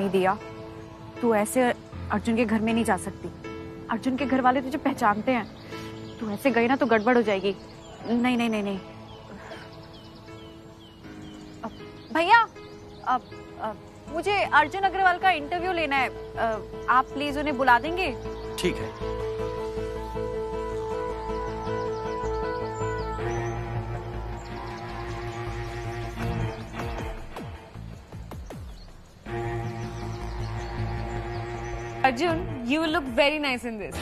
नहीं दिया, तू ऐसे अर्जुन के घर में नहीं जा सकती। अर्जुन के घर वाले तुझे पहचानते हैं, तू ऐसे गई ना तो गड़बड़ हो जाएगी। नहीं नहीं नहीं नहीं। भैया, मुझे अर्जुन अग्रवाल का इंटरव्यू लेना है, आप प्लीज उन्हें बुला देंगे? ठीक है। Arjun, you look very nice in this.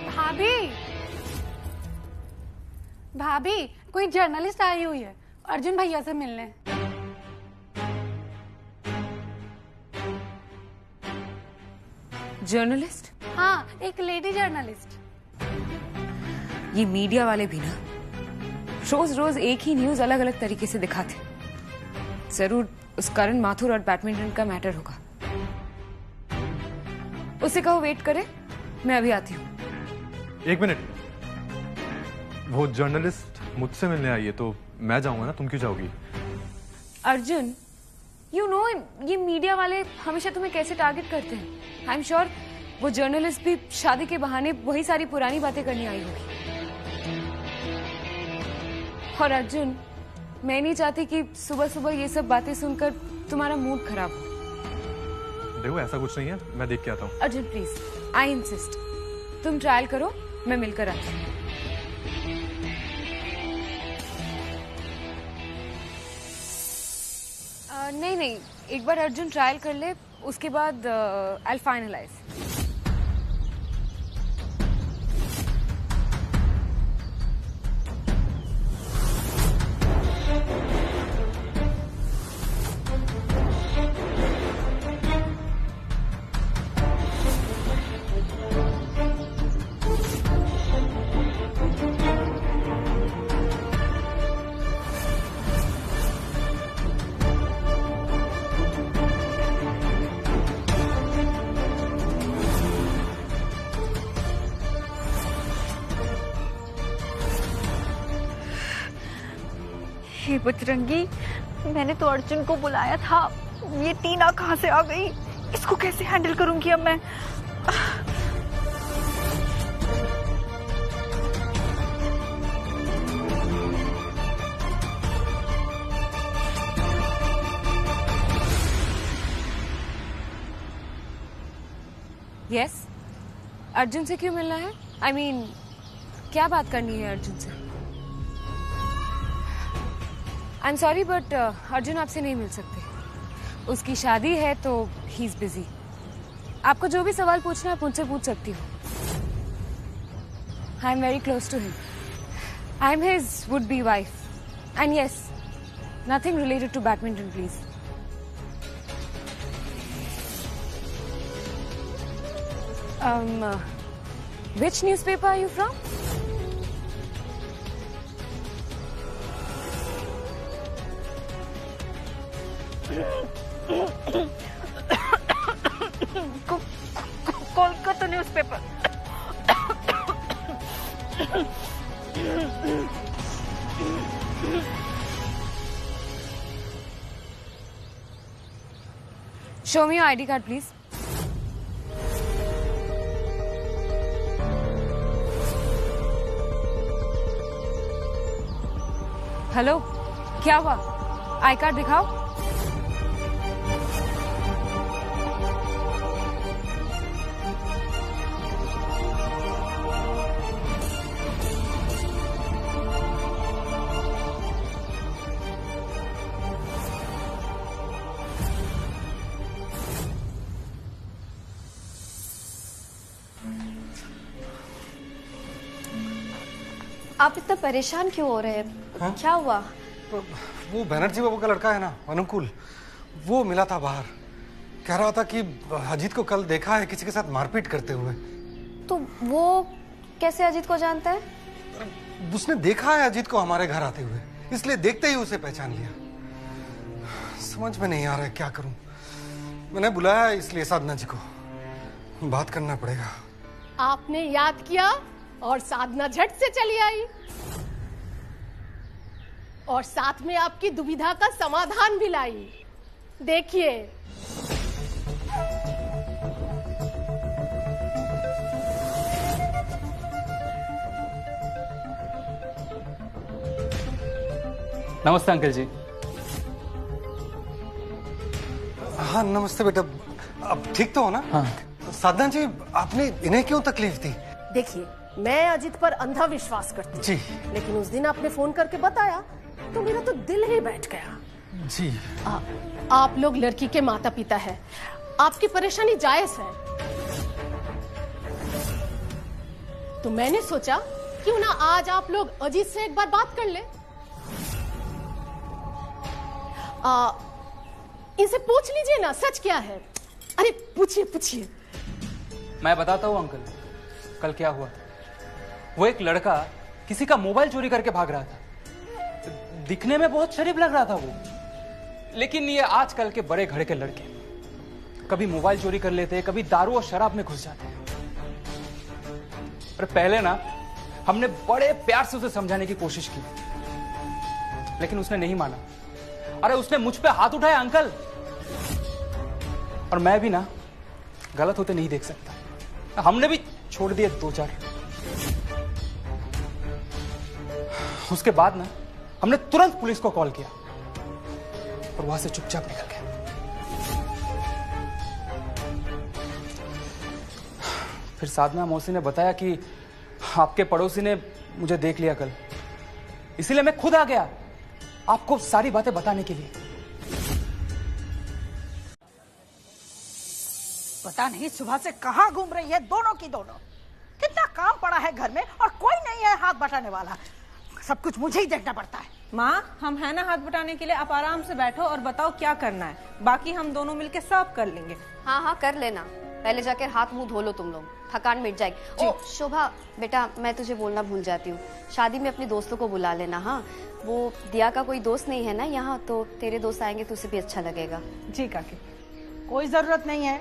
भाभी, भाभी, कोई जर्नलिस्ट आई हुई है अर्जुन भैया से मिलने। जर्नलिस्ट? हाँ, एक लेडी जर्नलिस्ट। ये मीडिया वाले भी ना रोज रोज एक ही न्यूज अलग अलग तरीके से दिखाते। जरूर उस करण माथुर और बैडमिंटन का मैटर होगा। उसे कहो वेट करे, मैं अभी आती हूँ। एक मिनट, वो जर्नलिस्ट मुझसे मिलने आई है तो मैं जाऊंगा ना, तुम क्यों जाओगी? अर्जुन, यू नो ये मीडिया वाले हमेशा तुम्हें कैसे टारगेट करते हैं। आई एम श्योर वो जर्नलिस्ट भी शादी के बहाने वही सारी पुरानी बातें करने आई होगी। और अर्जुन, मैं नहीं चाहती कि सुबह सुबह ये सब बातें सुनकर तुम्हारा मूड खराब हो। देखो ऐसा कुछ नहीं है, मैं देख के आता हूँ। अर्जुन प्लीज, आई इंसिस्ट, तुम ट्रायल करो, मैं मिलकर आती हूँ। नहीं नहीं, एक बार अर्जुन ट्रायल कर ले, उसके बाद आई विल फाइनलाइज। हे बजरंगी, मैंने तो अर्जुन को बुलाया था, ये टीना कहाँ से आ गई? इसको कैसे हैंडल करूंगी अब मैं? यस, अर्जुन से क्यों मिलना है? आई मीन, क्या बात करनी है अर्जुन से? I am sorry but Arjun आपसे नहीं मिल सकते। उसकी शादी है तो ही इज बिजी। आपको जो भी सवाल पूछना है आप मुझसे पूछ सकती हो। I am very close to him. I am his would be wife and yes, nothing related to badminton please. Which newspaper are you from? Kolkata newspaper. Show me your ID card, please. Hello, क्या हुआ? I card दिखाओ। आप इतना परेशान क्यों हो रहे हैं? हाँ? क्या हुआ? वो बनर्जी बाबू का लड़का है ना, अनुकूल, वो मिला था बाहर। कह रहा था कि अजीत को कल देखा है किसी के साथ मारपीट करते हुए। तो वो कैसे अजीत को जानता है? उसने देखा है अजीत को हमारे घर आते हुए, इसलिए देखते ही उसे पहचान लिया। समझ में नहीं आ रहा है क्या करूं। मैंने बुलाया इसलिए साधना जी को बात करना पड़ेगा। आपने याद किया और साधना झट से चली आई। और साथ में आपकी दुविधा का समाधान भी लाई। देखिए। नमस्ते अंकल जी। हाँ नमस्ते बेटा। अब ठीक तो हो ना? हाँ। साधना जी, आपने इन्हें क्यों तकलीफ दी? देखिए, मैं अजित पर अंधा विश्वास करती हूँ। जी। लेकिन उस दिन आपने फोन करके बताया तो मेरा तो दिल ही बैठ गया। जी। आप लोग लड़की के माता पिता हैं। आपकी परेशानी जायज है। तो मैंने सोचा क्यों ना आज आप लोग अजीत से एक बार बात कर ले। इनसे पूछ लीजिए ना सच क्या है। अरे पूछिए पूछिए। मैं बताता हूँ अंकल, कल क्या हुआ था। वो एक लड़का किसी का मोबाइल चोरी करके भाग रहा था। दिखने में बहुत शरीफ लग रहा था वो, लेकिन ये आजकल के बड़े घर के लड़के कभी मोबाइल चोरी कर लेते, कभी दारू और शराब में घुस जाते हैं। पर पहले ना हमने बड़े प्यार से उसे समझाने की कोशिश की, लेकिन उसने नहीं माना। अरे उसने मुझ पे हाथ उठाया अंकल, और मैं भी ना गलत होते नहीं देख सकता। हमने भी छोड़ दिए 2-4। उसके बाद ना हमने तुरंत पुलिस को कॉल किया और वहां से चुपचाप निकल गए। फिर साधना मौसी ने बताया कि आपके पड़ोसी ने मुझे देख लिया कल, इसीलिए मैं खुद आ गया आपको सारी बातें बताने के लिए। पता नहीं सुबह से कहाँ घूम रही है दोनों की दोनों। कितना काम पड़ा है घर में और कोई नहीं है हाथ बटाने वाला। सब कुछ मुझे ही देखना पड़ता है। माँ, हम है ना हाथ बटाने के लिए। आप आराम से बैठो और बताओ क्या करना है, बाकी हम दोनों मिलके सब कर लेंगे। हाँ हाँ कर लेना, पहले जाकर हाथ मुंह धो लो तुम लोग, थकान मिट जाएगी। ओ शोभा बेटा, मैं तुझे बोलना भूल जाती हूँ, शादी में अपने दोस्तों को बुला लेना। हाँ, वो दिया का कोई दोस्त नहीं है ना यहाँ, तो तेरे दोस्त आएंगे तो उसे भी अच्छा लगेगा। जी काकी, कोई जरूरत नहीं है।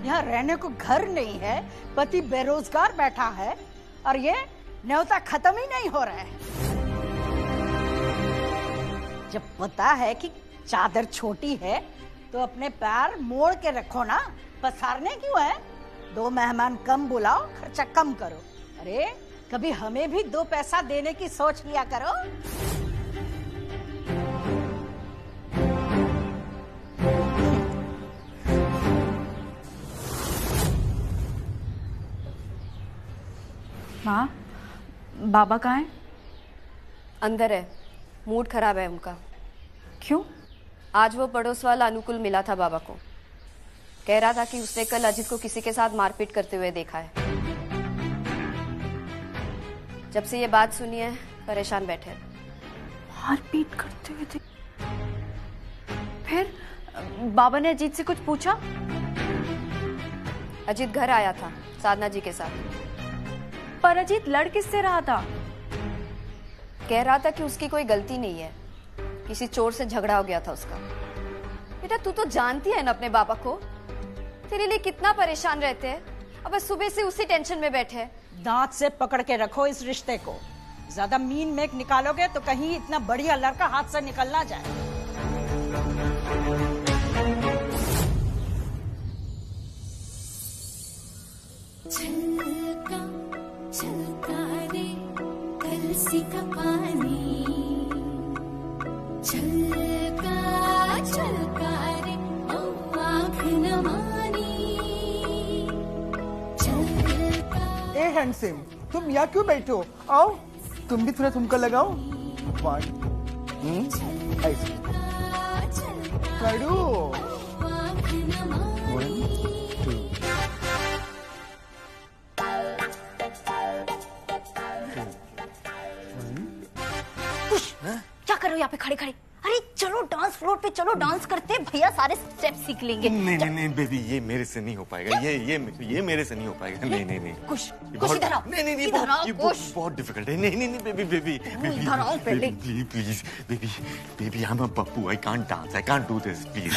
यहाँ रहने को घर नहीं है, पति बेरोजगार बैठा है और ये न्योता खत्म ही नहीं हो रहा है। जब पता है कि चादर छोटी है तो अपने पैर मोड़ के रखो ना, पसारने क्यों है? 2 मेहमान कम बुलाओ, खर्चा कम करो। अरे कभी हमें भी 2 पैसा देने की सोच लिया करो। माँ, बाबा कहाँ हैं? अंदर है, मूड खराब है उनका। क्यों? आज वो पड़ोस वाला अनुकूल मिला था बाबा को, कह रहा था कि उसने कल अजित को किसी के साथ मारपीट करते हुए देखा है। जब से ये बात सुनी है परेशान बैठे। मारपीट करते हुए थे? फिर बाबा ने अजीत से कुछ पूछा? अजित घर आया था साधना जी के साथ। पर अजीत लड़ किससे रहा था? कह रहा था कि उसकी कोई गलती नहीं है, किसी चोर से झगड़ा हो गया था उसका। बेटा तू तो जानती है ना अपने बाबा को, तेरे लिए कितना परेशान रहते हैं। अब सुबह से उसी टेंशन में बैठे हैं। दांत से पकड़ के रखो इस रिश्ते को। ज्यादा मीन मेक निकालोगे तो कहीं इतना बढ़िया लड़का हाथ से निकल ना जाए। छलका छलका रे कलसी का पानी, छलका छलका रे ओ आँख न मानी, छलका। ए हैंडसम, तुम यहाँ क्यों बैठे हो? आओ तुम भी थोड़ा ठुमका लगाओ। ऐसे करो। 1, 2 क्या कर रहे हो यहाँ पे खड़े खड़े? अरे चलो डांस फ्लोर पे चलो, डांस करते भैया सारे स्टेप सीख लेंगे। नहीं बेबी, ये मेरे से नहीं हो पाएगा, ये मेरे से नहीं हो पाएगा। नहीं कुछ इधर आओ। नहीं बहुत डिफिकल्ट है। नहीं बेबी इधर आओ पहले। Please baby I am a Pappu, I can't dance, I can't do this please.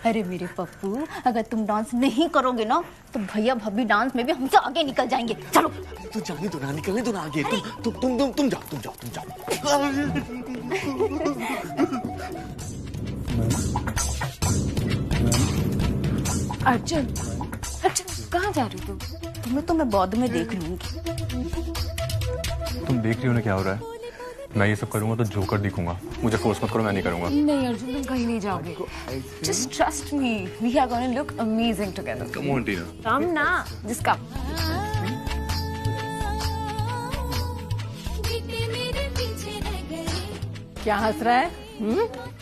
अरे मेरे पप्पू, अगर तुम डांस नहीं करोगे ना तो भैया भाभी डांस में भी हमसे आगे निकल जाएंगे। चलो तो जाने दो ना, निकलने दो ना आगे। तुम जाओ। अर्जुन कहाँ जा रही हो तुम? तुम्हें तो मैं बाद में देख लूंगी। तुम देख रही हो ना क्या हो रहा है? मैं ये सब करूंगा तो जोकर दिखूंगा। मुझे फोर्स मत करो, मैं नहीं करूंगा। नहीं अर्जुन, तुम कहीं नहीं जाओगे। Just trust me, we are gonna look amazing together. Come on Tina, come ना, जस्ट कम। क्या हंस रहा है?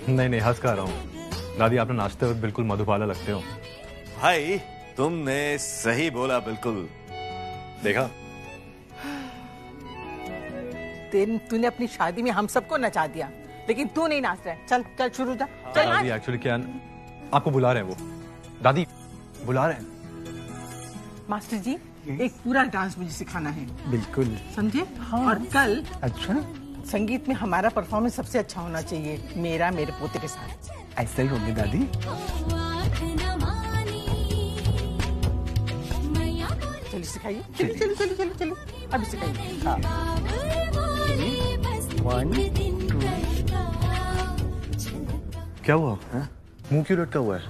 नहीं हंस कर रहा हूँ। दादी आपने नाचते वक्त बिल्कुल मधुबाला लगते हो। भाई तुमने सही बोला, बिल्कुल। देखा, तूने अपनी शादी में हम सबको नचा दिया, लेकिन तू नहीं नाच रहा है। चल शुरू जा। दादी एक्चुअली क्या, आपको बुला रहे हैं वो। दादी बुला रहे हैं। मास्टर जी, एक पूरा डांस मुझे सिखाना है। बिल्कुल, समझे? हाँ। और कल अच्छा संगीत में हमारा परफॉर्मेंस सबसे अच्छा होना चाहिए, मेरे पोते के साथ। ऐसा ही होगी दादी। चलिए सिखाइए, चलो अभी सिखाइए। हाँ। 1 2 क्या हुआ? मुंह क्यों लटका हुआ है?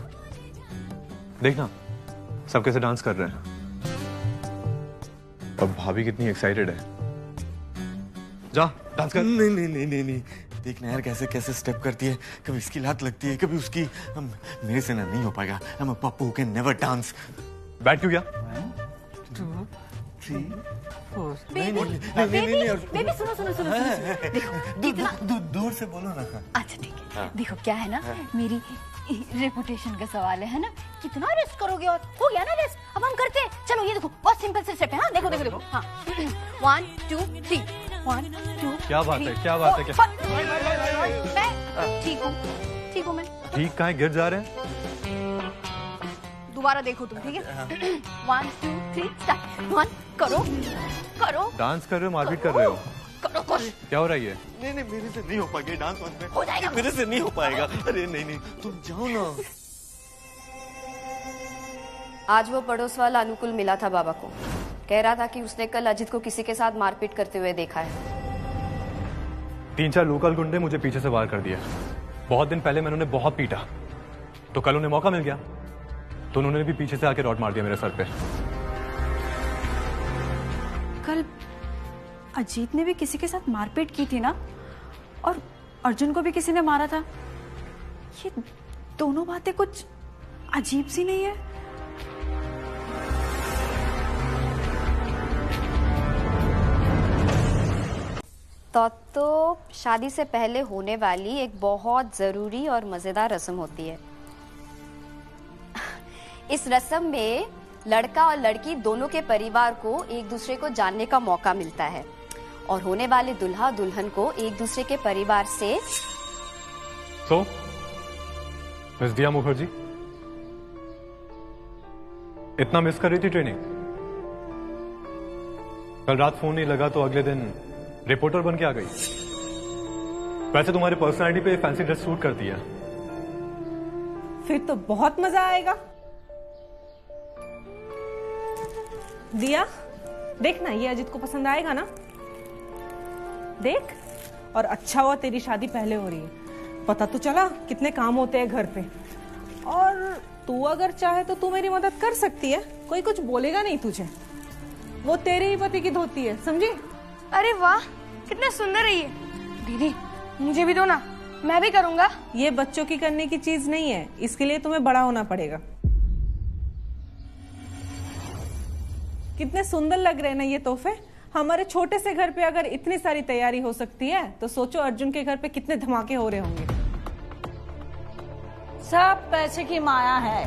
देखना, सब कैसे डांस कर रहे हैं। और भाभी कितनी एक्साइटेड है। जा डांस कर। नहीं देखना यार कैसे स्टेप करती है, कभी इसकी लात लगती है, कभी उसकी। मेरे से ना नहीं हो पाएगा। I am a Pappu who can never dance. बैठ क्यों गया? 2 3 4। बेबी सुनो। देखो दूर से बोलो ना। अच्छा ठीक है। देखो क्या है ना, मेरी रेपुटेशन का सवाल है ना। कितना रेस्ट करोगे? और हो गया ना रेस्ट, अब हम करते हैं। चलो ये देखो, बहुत सिंपल से स्टेप है। हाँ देखो। हाँ 1 2 3 1 2। क्या बात है? मैं ठीक हूँ मैं। ठीक कहाँ है? गिर जा रहे हैं। दोबारा देखो तुम, ठीक है? 1 2 3 स्टार्ट। 1 करो। डांस कर रहे हो, मारपीट कर रहे हो? करो। क्या हो रहा है ये? नहीं मेरे से नहीं हो पाएगा डांस में। हो जाएगा। मेरे से नहीं हो पाएगा। अरे नहीं तुम जाओ ना। आज वो पड़ोस वाला अनुकूल मिला था बाबा को, कह रहा था कि उसने कल अजित को किसी के साथ मारपीट करते हुए देखा है। 3-4 लोकल गुंडे मुझे पीछे से वार कर दिया। बहुत दिन पहले मैंने उन्हें बहुत पीटा, तो कल उन्हें मौका मिल गया तो उन्होंने भी पीछे से आके रॉड मार दिया मेरे सर पे। कल अजीत ने भी किसी के साथ मारपीट की थी ना, और अर्जुन को भी किसी ने मारा था। ये दोनों बातें कुछ अजीब सी नहीं है? तो शादी से पहले होने वाली एक बहुत जरूरी और मजेदार रस्म होती है। इस रस्म में लड़का और लड़की दोनों के परिवार को एक दूसरे को जानने का मौका मिलता है, और होने वाले दुल्हा दुल्हन को एक दूसरे के परिवार से। मिस दिया मुखर्जी, इतना मिस कर रही थी ट्रेनिंग? कल रात फोन नहीं लगा तो अगले दिन रिपोर्टर बन के आ गई। वैसे तुम्हारी पर्सनालिटी पे फैंसी ड्रेस सूट करती है। फिर तो बहुत मजा आएगा। दिया देखना, ये अजित को पसंद आएगा ना? देख, और अच्छा हुआ तेरी शादी पहले हो रही है। पता तो चला कितने काम होते हैं घर पे। और तू अगर चाहे तो तू मेरी मदद कर सकती है, कोई कुछ बोलेगा नहीं तुझे। वो तेरे ही पति की धोती है, समझी? अरे वाह, कितना सुंदर है ये। दीदी मुझे भी दो ना, मैं भी करूंगा। ये बच्चों की करने की चीज नहीं है, इसके लिए तुम्हें बड़ा होना पड़ेगा। कितने सुंदर लग रहे हैं ना ये तोहफे। हमारे छोटे से घर पे अगर इतनी सारी तैयारी हो सकती है तो सोचो अर्जुन के घर पे कितने धमाके हो रहे होंगे। सब पैसे की माया है।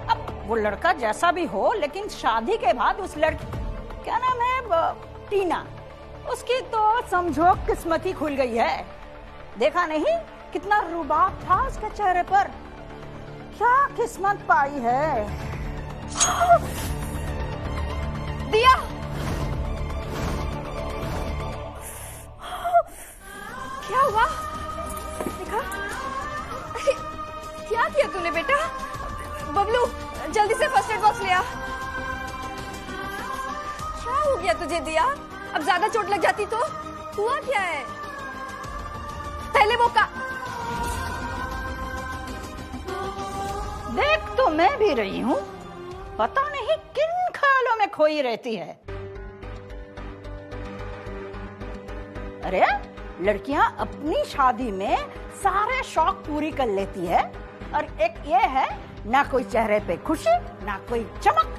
अब वो लड़का जैसा भी हो, लेकिन शादी के बाद उस लड़की, क्या नाम है, टीना, उसकी तो समझो किस्मत ही खुल गई है। देखा नहीं कितना रुबाब था उसके चेहरे पर। क्या किस्मत पाई है। दिया, क्या हुआ? देखा? क्या किया तूने बेटा? बबलू जल्दी से फर्स्ट एड बॉक्स ले आ। क्या हो गया तुझे दिया? अब ज्यादा चोट लग जाती तो? हुआ क्या है? पहले वो का देख तो मैं भी रही हूँ, पता नहीं किन ख्यालों में खोई रहती है। अरे लड़कियां अपनी शादी में सारे शौक पूरी कर लेती है, और एक ये है ना कोई चेहरे पे खुशी ना कोई चमक।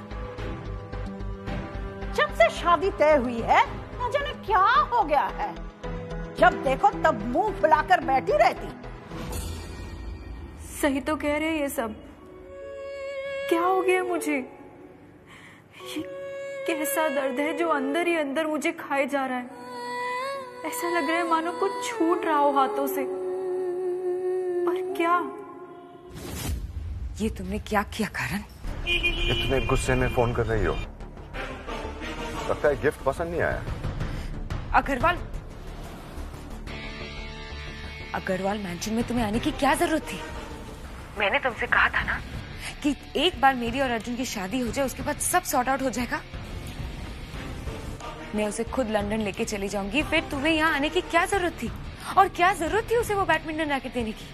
जब से शादी तय हुई है न जाने क्या हो गया है, जब देखो तब मुंह फुलाकर बैठी रहती। सही तो कह रहे हैं ये सब। क्या हो गया मुझे? ये कैसा दर्द है जो अंदर ही अंदर मुझे खाए जा रहा है। ऐसा लग रहा है मानो कुछ छूट रहा हो हाथों से। पर क्या? ये तुमने क्या किया करण? इतने गुस्से में फोन कर रही हो? लगता है गिफ्ट पसंद नहीं आया। अग्रवाल मैंशन में तुम्हें आने की क्या जरूरत थी? मैंने तुमसे कहा था ना कि एक बार मेरी और अर्जुन की शादी हो जाए, उसके बाद सब सॉर्ट आउट हो जाएगा। मैं उसे खुद लंदन लेके चली जाऊंगी, फिर तुम्हें यहाँ आने की क्या जरूरत थी? और क्या जरूरत थी उसे वो बैडमिंटन रैकेट देने की?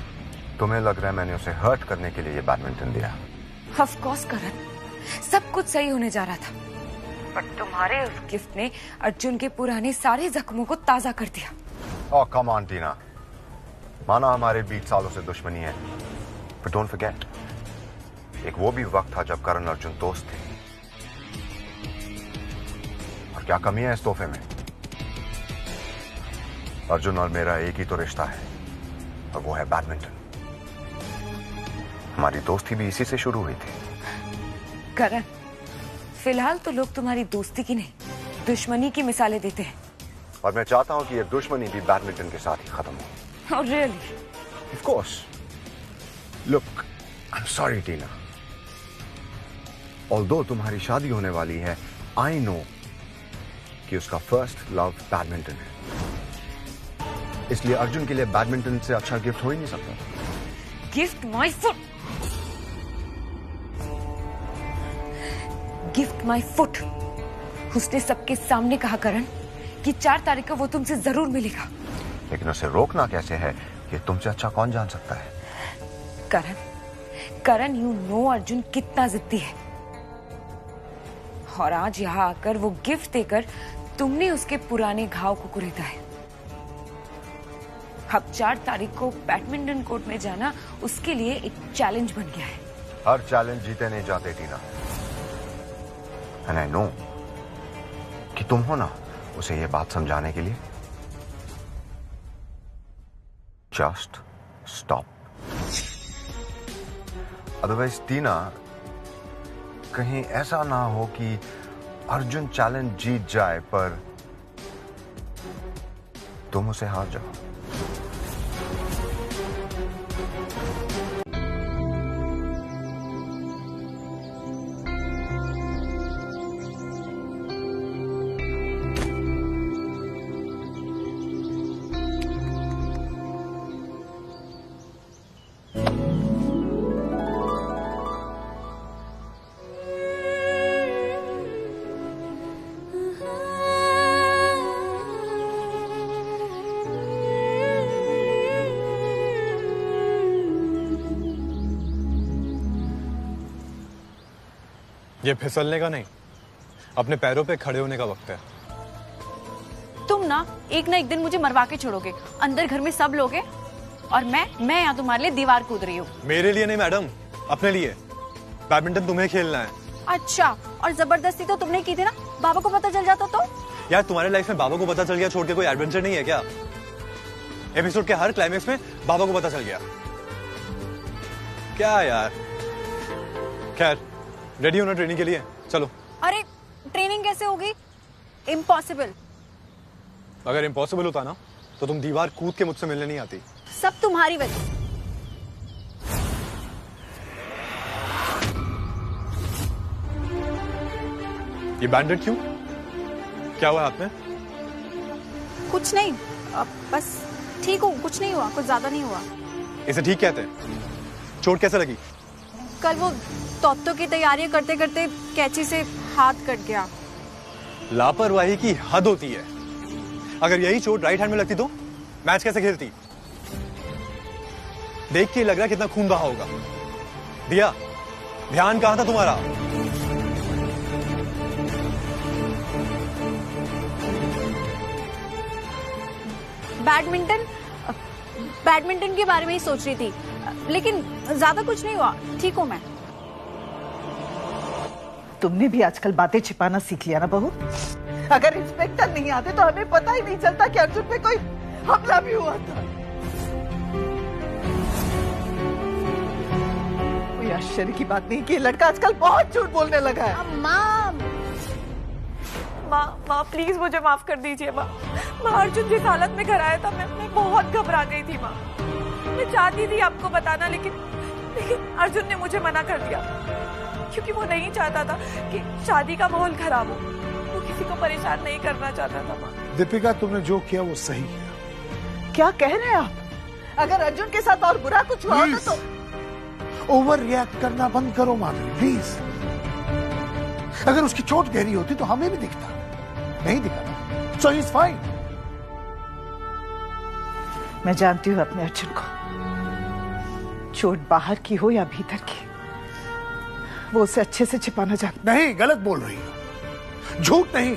तुम्हें लग रहा है मैंने उसे हर्ट करने के लिए ये बैडमिंटन दिया? ऑफ कोर्स करण, सब कुछ सही होने जा रहा था, पर तुम्हारे उस गिफ्ट ने अर्जुन के पुराने सारे जख्मों को ताजा कर दिया। ओह कम ऑन टीना, माना हमारे 20 सालों से दुश्मनी है, पर डोंट फॉरगेट एक वो भी वक्त था जब करण अर्जुन दोस्त थे। और क्या कमी है इस तोहफे में? अर्जुन और मेरा एक ही तो रिश्ता है, और वो है बैडमिंटन। हमारी दोस्ती भी इसी से शुरू हुई थी। करण, फिलहाल तो लोग तुम्हारी दोस्ती की नहीं, दुश्मनी की मिसालें देते हैं। और मैं चाहता हूं कि ये दुश्मनी भी बैडमिंटन के साथ ही खत्म हो। Oh, really? Of course. Look, I'm sorry, Tina. Although तुम्हारी शादी होने वाली है, I know कि उसका फर्स्ट लव बैडमिंटन है। इसलिए अर्जुन के लिए बैडमिंटन से अच्छा गिफ्ट हो ही नहीं सकता। Gift my foot. Gift my foot. उसने सबके सामने कहा करण कि 4 तारीख को वो तुमसे जरूर मिलेगा। लेकिन उसे रोकना कैसे है कि तुमसे अच्छा कौन जान सकता है? करण यू नो अर्जुन कितना जिद्दी है, और आज यहाँ आकर वो गिफ्ट देकर तुमने उसके पुराने घाव को कुरेदा है। अब 4 तारीख को बैडमिंटन कोर्ट में जाना उसके लिए एक चैलेंज बन गया है। हर चैलेंज जीते नहीं जाते टीना, एंड आई नो कि तुम हो ना उसे ये बात समझाने के लिए। Just stop. अदरवाइज टीना, कहीं ऐसा ना हो कि अर्जुन चैलेंज जीत जाए पर तुम उसे हार जाओ। ये फिसलने का नहीं, अपने पैरों पे खड़े होने का वक्त है। तुम ना एक दिन मुझे मरवा के छोड़ोगे। अंदर घर में सब लोग हैं और मैं यहाँ तुम्हारे लिए दीवार कूद रही हूँ। मेरे लिए नहीं मैडम, अपने लिए। बैडमिंटन तुम्हें खेलना है। अच्छा, और जबरदस्ती तो तुमने की थी ना, बाबा को पता चल जाता तो? यार तुम्हारे लाइफ में बाबा को पता चल गया छोड़ के कोई एडवेंचर नहीं है क्या? एपिसोड के हर क्लाइमेक्स में बाबा को पता चल गया क्या यार? खैर, रेडी हो ना ट्रेनिंग के लिए? चलो। अरे ट्रेनिंग कैसे होगी? इम्पॉसिबल। अगर इम्पॉसिबल होता ना तो तुम दीवार कूद के मुझसे मिलने नहीं आती। सब तुम्हारी वजह से। ये बैंडेड क्यों? क्या हुआ हाथ में? कुछ नहीं, बस ठीक हूँ, कुछ नहीं हुआ, कुछ ज्यादा नहीं हुआ। इसे ठीक कहते हैं? चोट कैसे लगी? कल वो तोत्तो की तैयारियां करते करते कैंची से हाथ कट गया। लापरवाही की हद होती है। अगर यही चोट राइट हैंड में लगती तो मैच कैसे खेलती? देख के लग रहा कितना खून बहा होगा। दिया, ध्यान कहां था तुम्हारा? बैडमिंटन के बारे में ही सोच रही थी, लेकिन ज्यादा कुछ नहीं हुआ, ठीक हूं मैं। तुमने भी आजकल बातें छिपाना सीख लिया ना बहू। अगर इंस्पेक्टर नहीं आते तो हमें पता ही नहीं चलता कि अर्जुन पे कोई हमला भी हुआ था। कोई आश्चर्य की बात नहीं कि लड़का आजकल बहुत झूठ बोलने लगा है। माँ प्लीज मुझे माफ कर दीजिए माँ। अर्जुन जिस हालत में घर आया था मैं बहुत घबरा गई थी माँ। मैं चाहती थी आपको बताना, लेकिन अर्जुन ने मुझे मना कर दिया, क्योंकि वो नहीं चाहता था कि शादी का माहौल खराब हो। वो किसी को परेशान नहीं करना चाहता था माँ। दीपिका, तुमने जो किया वो सही किया। क्या कह रहे हैं आप? अगर अर्जुन के साथ और बुरा कुछ हुआ होता तो ओवर रिएक्ट करना बंद करो माधुरी, प्लीज। अगर उसकी चोट गहरी होती तो हमें भी दिखता, नहीं दिखा। सो ही इज फाइन। मैं जानती हूँ अपने अर्जुन को, चोट बाहर की हो या भीतर की, वो उसे अच्छे से छिपाना चाहता। नहीं, गलत बोल रही हो, झूठ नहीं।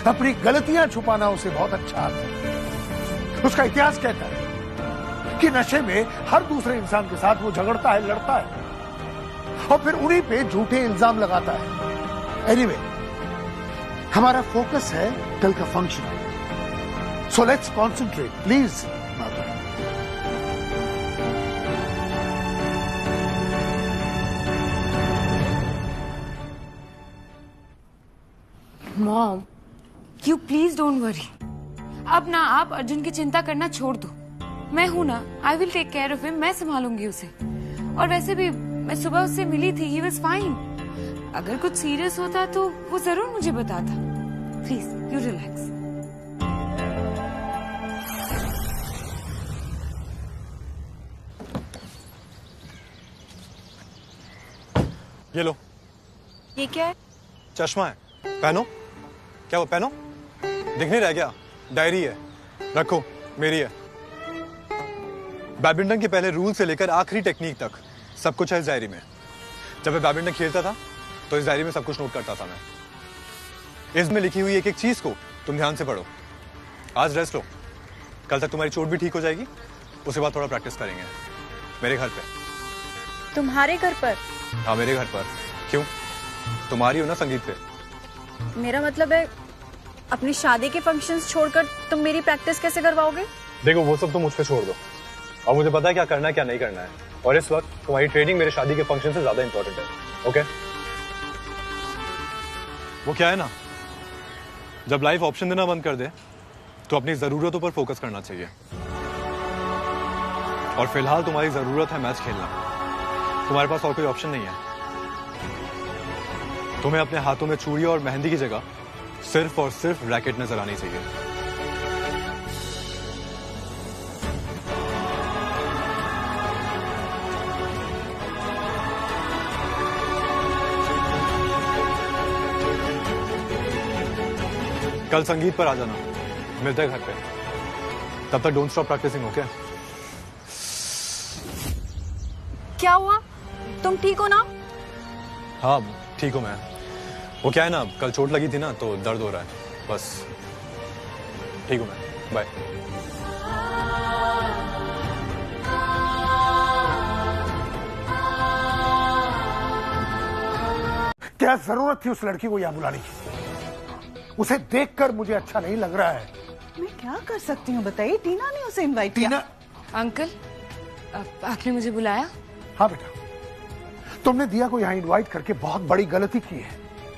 अपनी गलतियां छुपाना उसे बहुत अच्छा आता है। उसका इतिहास कहता है कि नशे में हर दूसरे इंसान के साथ वो झगड़ता है, लड़ता है और फिर उन्हीं पे झूठे इल्जाम लगाता है। एनीवे, हमारा फोकस है कल का function, so let's concentrate please. Mom, you please don't worry. अब ना आप अर्जुन की चिंता करना छोड़ दो। मैं हूं ना, I will take care of him. मैं संभालूंगी उसे। और वैसे भी मैं सुबह उससे मिली थी, ही वाज फाइन। अगर कुछ सीरियस होता तो वो जरूर मुझे बताता। Please you relax. ये लो। ये क्या है? चश्मा है, पहनो। क्या वो पहनो? दिख नहीं रहा क्या? डायरी है, रखो, मेरी है। बैडमिंटन के पहले रूल से लेकर आखिरी टेक्निक तक सब कुछ है इस डायरी में। जब मैं बैडमिंटन खेलता था तो इस डायरी में सब कुछ नोट करता था मैं। इसमें लिखी हुई एक एक चीज को तुम ध्यान से पढ़ो। आज रेस्ट लो, कल तक तुम्हारी चोट भी ठीक हो जाएगी। उसके बाद थोड़ा प्रैक्टिस करेंगे मेरे घर पे। तुम्हारे घर पर? हाँ, मेरे घर पर। क्यों, तुम्हारी हो ना संगीत पे? मेरा मतलब है, अपनी शादी के फंक्शंस छोड़कर तुम मेरी प्रैक्टिस कैसे करवाओगे? देखो, वो सब तुम मुझ पे छोड़ दो, और मुझे पता है क्या करना है क्या नहीं करना है। और इस वक्त तुम्हारी ट्रेनिंग मेरे शादी के फंक्शन से ज्यादा इंपॉर्टेंट है। ओके? वो क्या है ना, जब लाइफ ऑप्शन देना बंद कर दे तो अपनी जरूरतों पर फोकस करना चाहिए। और फिलहाल तुम्हारी जरूरत है मैच खेलना। तुम्हारे पास और कोई ऑप्शन नहीं है। तुम्हें अपने हाथों में चूड़ी और मेहंदी की जगह सिर्फ और सिर्फ रैकेट नजर आनी चाहिए। कल संगीत पर आ जाना, मिलते हैं घर पे। तब तक डोंट स्टॉप प्रैक्टिसिंग। ओके? क्या हुआ? तुम ठीक हो ना? हाँ, ठीक हूँ मैं। वो क्या है ना, कल चोट लगी थी ना तो दर्द हो रहा है, बस। ठीक हूँ मैं, बाय। क्या जरूरत थी उस लड़की को यहाँ बुलाने की? उसे देखकर मुझे अच्छा नहीं लग रहा है। मैं क्या कर सकती हूँ बताइए? टीना ने उसे इनवाइट किया। अंकल, आपने मुझे बुलाया? हाँ बेटा, तुमने दिया को यहाँ इनवाइट करके बहुत बड़ी गलती की है,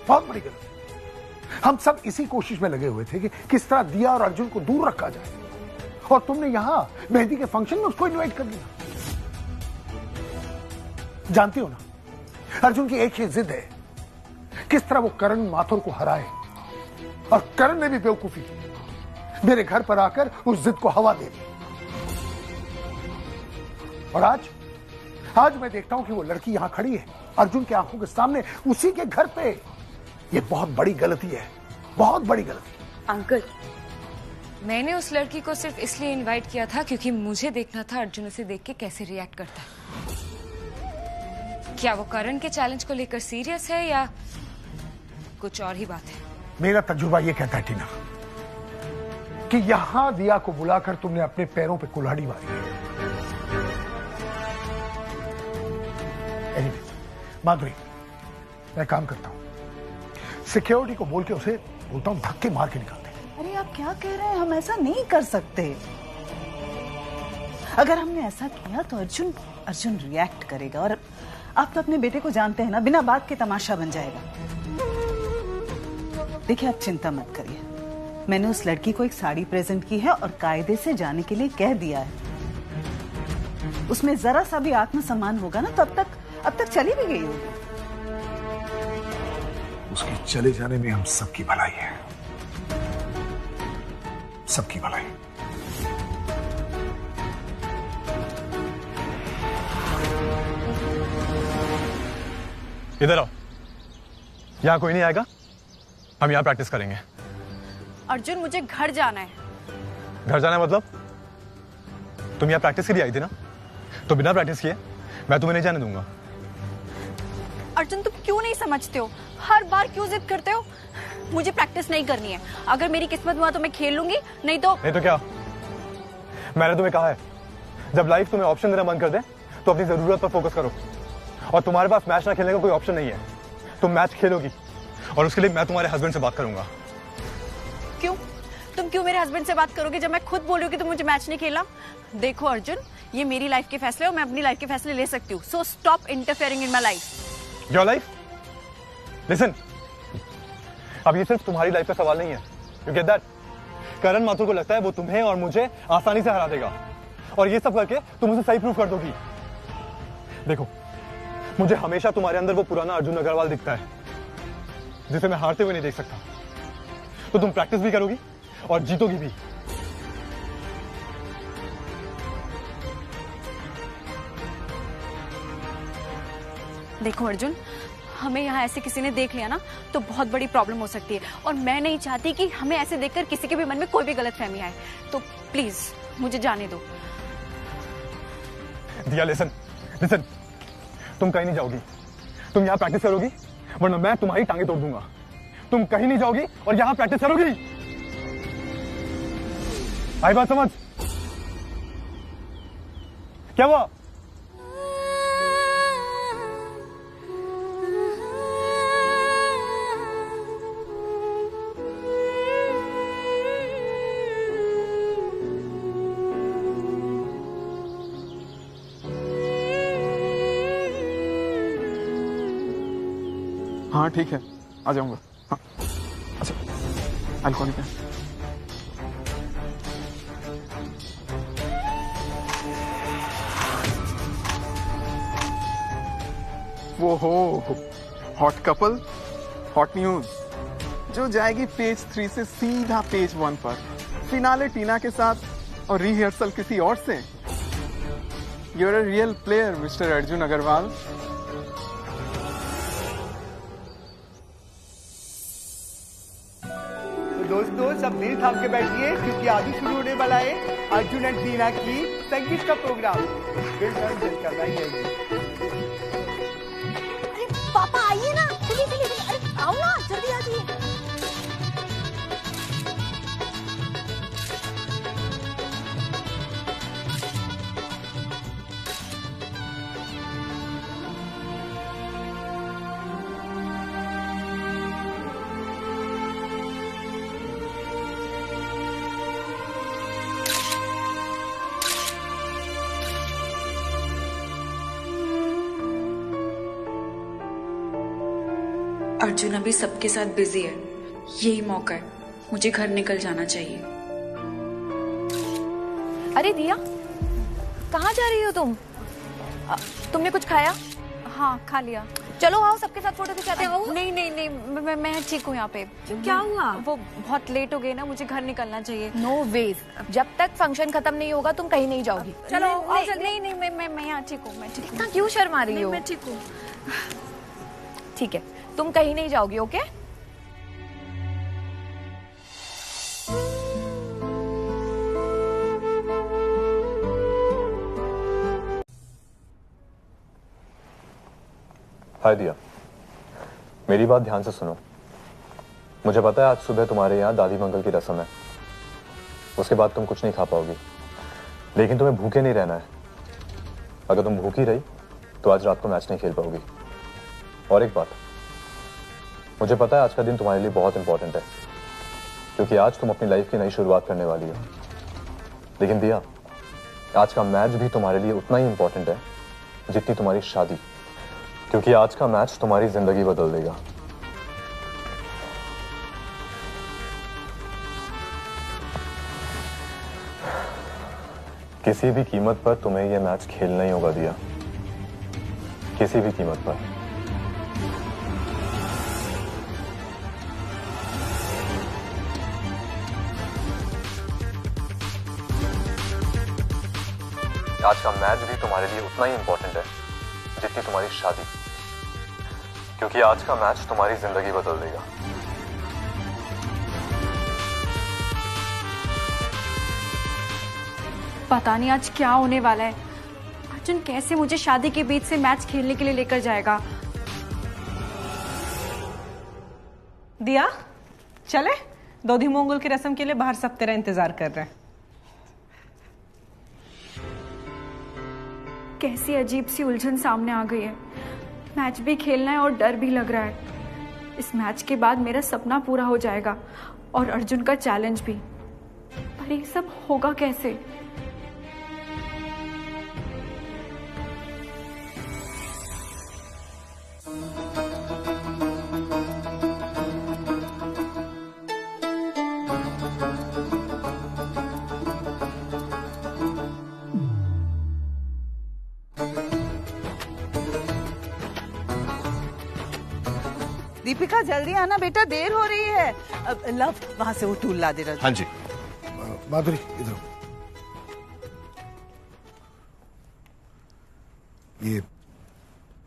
बहुत बड़ी गलती। हम सब इसी कोशिश में लगे हुए थे कि किस तरह दिया और अर्जुन को दूर रखा जाए, और तुमने यहां मेहंदी के फंक्शन में उसको इनवाइट कर दिया। जानती हो ना, अर्जुन की एक ही जिद है, किस तरह वो करण माथुर को हराए। और करण ने भी बेवकूफी मेरे घर पर आकर उस जिद को हवा दे दी। और आज मैं देखता हूं कि वो लड़की यहां खड़ी है अर्जुन की आंखों के सामने, उसी के घर पे। ये बहुत बड़ी गलती है, बहुत बड़ी गलती। अंकल, मैंने उस लड़की को सिर्फ इसलिए इनवाइट किया था क्योंकि मुझे देखना था अर्जुन उसे देख के कैसे रिएक्ट करता है। क्या वो करण के चैलेंज को लेकर सीरियस है या कुछ और ही बात है? मेरा तजुर्बा ये कहता है टीना कि यहां दिया को बुलाकर तुमने अपने पैरों पे कुल्हाड़ी मारी है। Anyway, माधुरी, मैं काम करता हूं, सिक्योरिटी को बोल के उसे बोलता हूं धक्के मार के निकालते हैं। अरे आप क्या कह रहे हैं? हम ऐसा नहीं कर सकते। अगर हमने ऐसा किया तो अर्जुन रिएक्ट करेगा, और आप तो अपने बेटे को जानते हैं ना, बिना बात के तमाशा बन जाएगा। देखिए, आप चिंता मत करिए, मैंने उस लड़की को एक साड़ी प्रेजेंट की है और कायदे से जाने के लिए कह दिया है। उसमें जरा सा भी आत्मसम्मान होगा ना तो अब तक चली भी गई होगी। उसके चले जाने में हम सबकी भलाई है, सबकी भलाई। इधर आओ, यहां कोई नहीं आएगा, हम यहां प्रैक्टिस करेंगे। अर्जुन, मुझे घर जाना है। घर जाना है मतलब? तुम यहां प्रैक्टिस के लिए आई थी ना, तो बिना प्रैक्टिस किए मैं तुम्हें नहीं जाने दूंगा। अर्जुन, तुम क्यों नहीं समझते हो? हर बार क्यों जिद करते हो? मुझे प्रैक्टिस नहीं करनी है। अगर मेरी किस्मत हुआ तो मैं खेल लूंगी, नहीं तो क्या? मैंने तुम्हें कहा है, जब लाइफ तुम्हें ऑप्शन देना बंद कर दे तो अपनी जरूरत पर फोकस करो। और तुम्हारे पास मैच ना खेलने का कोई ऑप्शन नहीं है। तुम मैच खेलोगी और उसके लिए मैं तुम्हारे हस्बैंड से बात करूंगा। क्यों? तुम क्यों मेरे हस्बैंड से बात करोगे जब मैं खुद बोल रही हूँ कि तुम मुझे मैच नहीं खेला? देखो अर्जुन, ये मेरी लाइफ के फैसले और मैं अपनी लाइफ के फैसले ले सकती हूँ। So stop interfering in my life. Your life? Listen, अब ये सिर्फ तुम्हारी लाइफ का सवाल नहीं है। You get that? Karan Mathur को लगता है वो तुम्हें और मुझे आसानी से हरा देगा, और ये सब करके तुम उसे सही प्रूव कर दोगी। देखो, मुझे हमेशा तुम्हारे अंदर वो पुराना अर्जुन अग्रवाल दिखता है जिसे मैं हारते हुए नहीं देख सकता। तो तुम प्रैक्टिस भी करोगी और जीतोगी भी। देखो अर्जुन, हमें यहाँ ऐसे किसी ने देख लिया ना तो बहुत बड़ी प्रॉब्लम हो सकती है, और मैं नहीं चाहती कि हमें ऐसे देखकर किसी के भी मन में कोई भी गलतफहमी आए। तो प्लीज मुझे जाने दो। दिया, लिसन, तुम कहीं नहीं जाओगी। तुम यहाँ प्रैक्टिस करोगी, वरना मैं तुम्हारी टांगे तोड़ दूंगा। तुम कहीं नहीं जाओगी और यहाँ प्रैक्टिस करोगी। आई बात समझ? क्या हुआ? हाँ ठीक है, आ जाऊंगा। हाँ अच्छा, अल्कोहल क्या? वो हो हॉट कपल, हॉट न्यूज जो जाएगी पेज 3 से सीधा पेज 1 पर। फिनाले टीना के साथ और रिहर्सल किसी और से। You're a real player mister Arjun Agarwal. दोस्तों, सब दिल थाम के बैठिए क्योंकि अभी शुरू होने वाला है अर्जुन एंड टीना की संगीत का प्रोग्राम। अरे पापा आइए ना, चलिए, अरे आओ ना, जल्दी आ जाइए। अर्जुन अभी सबके साथ बिजी है, यही मौका है, मुझे घर निकल जाना चाहिए। अरे दिया, कहाँ जा रही हो तुम? तुमने कुछ खाया? हाँ खा लिया। चलो आओ सबके साथ फोटो खिंचाते हैं। नहीं नहीं नहीं, मैं ठीक हूँ यहाँ पे। क्या हुआ? वो बहुत लेट हो गए ना, मुझे घर निकलना चाहिए। नो वेज, जब तक फंक्शन खत्म नहीं होगा तुम कहीं नहीं जाओगी। चलो आओ जल्दी। नहीं नहीं, मैं यहाँ ठीक हूँ, मैं ठीक हूँ। इतना क्यों शर्मा रही हो? मैं ठीक हूँ। ठीक है, तुम कहीं नहीं जाओगी, ओके? हाय दिया, मेरी बात ध्यान से सुनो। मुझे पता है आज सुबह तुम्हारे यहाँ दादी मंगल की रस्म है, उसके बाद तुम कुछ नहीं खा पाओगी, लेकिन तुम्हें भूखे नहीं रहना है। अगर तुम भूखी रही तो आज रात को मैच नहीं खेल पाओगी। और एक बात, मुझे पता है आज का दिन तुम्हारे लिए बहुत इंपॉर्टेंट है, क्योंकि आज तुम अपनी लाइफ की नई शुरुआत करने वाली हो। लेकिन दिया, आज का मैच भी तुम्हारे लिए उतना ही इंपॉर्टेंट है जितनी तुम्हारी शादी, क्योंकि आज का मैच तुम्हारी जिंदगी बदल देगा। किसी भी कीमत पर तुम्हें यह मैच खेलना ही होगा दिया, किसी भी कीमत पर। आज का मैच भी तुम्हारे लिए उतना ही इंपॉर्टेंट है जितनी तुम्हारी शादी, क्योंकि आज का मैच तुम्हारी जिंदगी बदल देगा। पता नहीं आज क्या होने वाला है। अर्जुन कैसे मुझे शादी के बीच से मैच खेलने के लिए लेकर जाएगा। दिया, चले? दोधी मंगल की रस्म के लिए बाहर सब तेरा इंतजार कर रहे हैं। कैसी अजीब सी उलझन सामने आ गई है। मैच भी खेलना है और डर भी लग रहा है। इस मैच के बाद मेरा सपना पूरा हो जाएगा और अर्जुन का चैलेंज भी। पर ये सब होगा कैसे? दीपिका जल्दी आना बेटा, देर हो रही है। लव वहां से वो टूल ला दे रहा। हाँ जी। माधुरी इधर। ये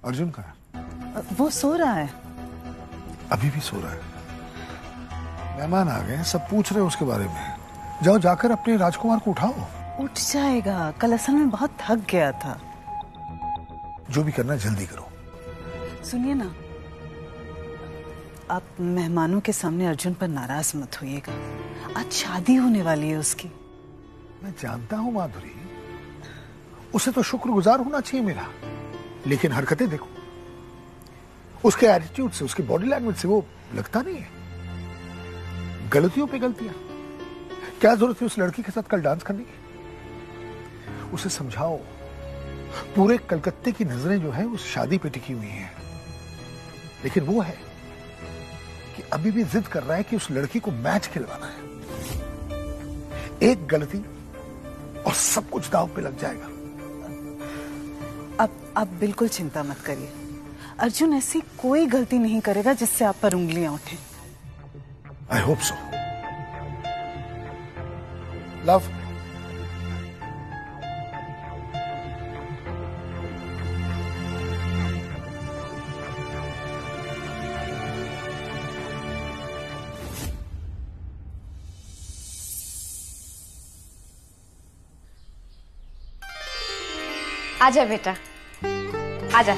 अर्जुन का है? वो सो रहा है। अभी भी सो रहा है? मेहमान आ गए, सब पूछ रहे हैं उसके बारे में। जाओ जाकर अपने राजकुमार को उठाओ। उठ जाएगा, कल असल में बहुत थक गया था। जो भी करना जल्दी करो। सुनिए ना, आप मेहमानों के सामने अर्जुन पर नाराज मत होइएगा। आज शादी होने वाली है उसकी। मैं जानता हूं माधुरी, उसे तो शुक्रगुजार होना चाहिए मेरा, लेकिन हरकतें देखो, उसके एटीट्यूड से, उसकी बॉडी लैंग्वेज से वो लगता नहीं है। गलतियों पे गलतियां। क्या जरूरत है उस लड़की के साथ कल डांस करने की? उसे समझाओ, पूरे कलकत्ते की नजरें जो है उस शादी पे टिकी हुई हैं। लेकिन वो है कि अभी भी जिद कर रहा है कि उस लड़की को मैच खिलवाना है। एक गलती और सब कुछ दांव पे लग जाएगा। आप बिल्कुल चिंता मत करिए। अर्जुन ऐसी कोई गलती नहीं करेगा जिससे आप पर उंगलियां उठें। I hope so. लव, आजा बेटा, आजा।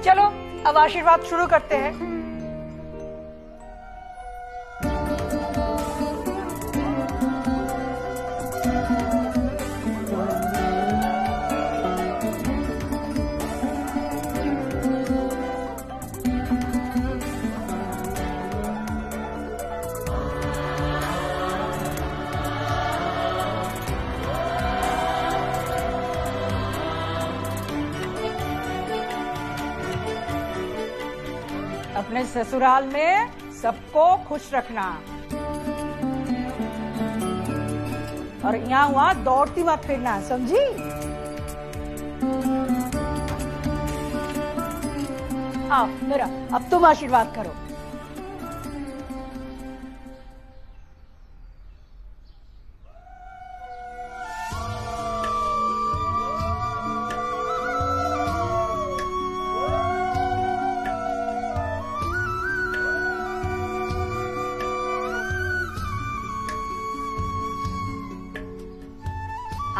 चलो अब आशीर्वाद शुरू करते हैं। अपने ससुराल में सबको खुश रखना और यहाँ वहाँ दौड़ती मत फिरना, समझी? आओ मेरा, अब तुम आशीर्वाद करो।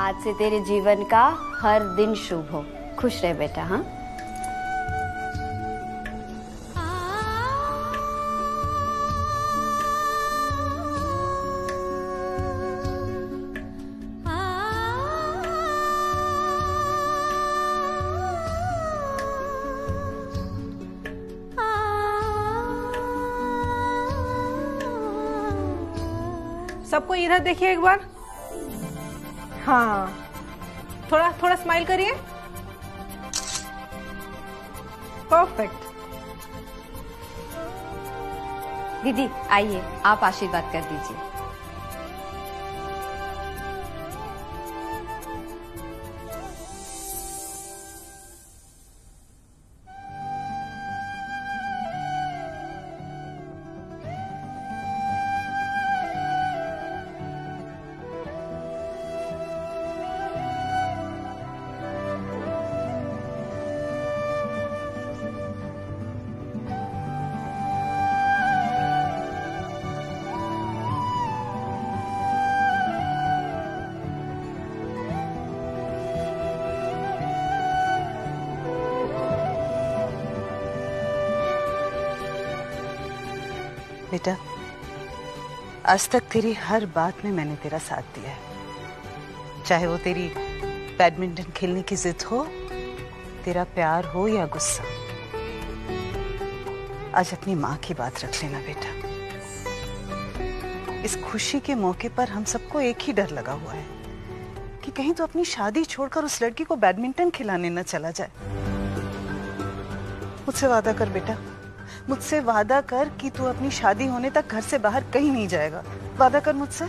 आज से तेरे जीवन का हर दिन शुभ हो। खुश रहे बेटा। हाँ, सबको इधर देखिए एक बार। हाँ, थोड़ा थोड़ा स्माइल करिए। परफेक्ट। दीदी आइए, आप आशीर्वाद कर दीजिए। बेटा, आज तक तेरी हर बात में मैंने तेरा साथ दिया है, चाहे वो तेरी बैडमिंटन खेलने की जिद हो, तेरा प्यार हो या गुस्सा। आज अपनी माँ की बात रख लेना बेटा। इस खुशी के मौके पर हम सबको एक ही डर लगा हुआ है कि कहीं तो अपनी शादी छोड़कर उस लड़की को बैडमिंटन खिलाने न चला जाए। मुझसे वादा कर बेटा, मुझसे वादा कर कि तू अपनी शादी होने तक घर से बाहर कहीं नहीं जाएगा। वादा कर मुझसे।